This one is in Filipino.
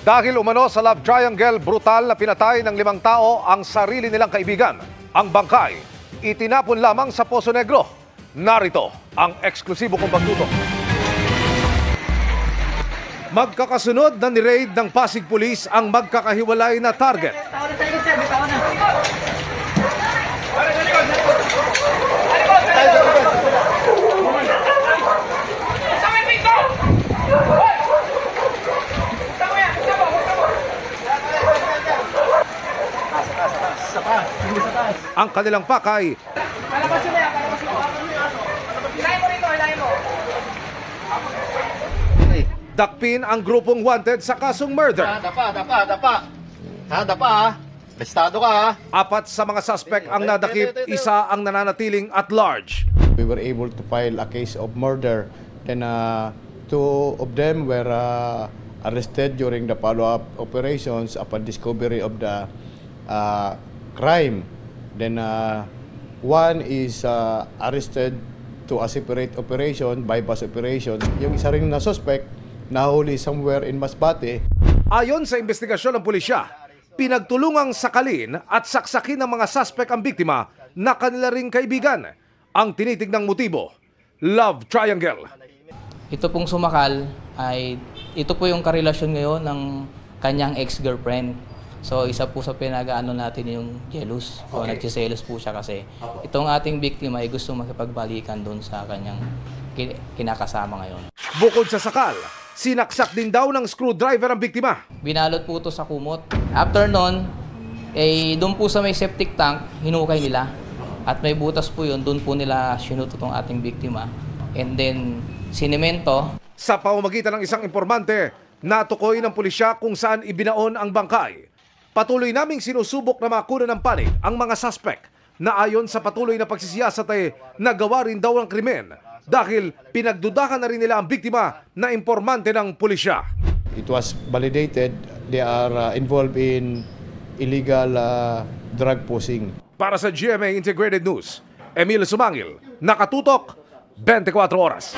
Dahil umano sa love triangle, brutal na pinatay ng 5 tao ang sarili nilang kaibigan. Ang bangkay, itinapon lamang sa Poso Negro. Narito ang eksklusibo kong pagtutok. Magkakasunod na ni-raid ng Pasig Police ang magkakahiwalay na target. Ang kanilang pakay, dakpin ang grupong wanted sa kasong murder. Dapa. Listado ka. 4 sa mga suspect ang nadakip, 1 ang nananatiling at large. We were able to file a case of murder. Then 2 of them were arrested during the follow-up operations upon discovery of the crime. Then 1 is arrested to a separate operation, bypass operation. Yung isa ring na suspect nahuli somewhere in Masbate. Ayon sa investigasyon ng pulisya, pinagtulungang sakalin at saksakin ng mga suspect ang biktima na kanila ring kaibigan. Ang tinitignang motibo, love triangle. Ito pong sumakal ay ito po yung karelasyon ngayon ng kanyang ex-girlfriend. So isa po sa pinag-aano natin yung jealous. O nagsiselos po siya kasi itong ating biktima ay gusto makipagbalikan doon sa kanyang kinakasama ngayon. Bukod sa sakal, sinaksak din daw ng screwdriver ang biktima. Binalot po ito sa kumot. After nun, doon po sa may septic tank, hinukay nila. At may butas po yun, doon po nila sinuto itong ating biktima. And then, sinemento. Sa pamamagitan ng isang informante, natukoy ng pulisya kung saan ibinaon ang bangkay. Patuloy naming sinusubok na makuna ng panig ang mga suspect na ayon sa patuloy na pagsisiyasat ay nagawa rin daw ng krimen dahil pinagdudahan na rin nila ang biktima na informante ng pulisya. It was validated they are involved in illegal drug posing. Para sa GMA Integrated News, Emil Sumangil, Nakatutok, 24 Oras.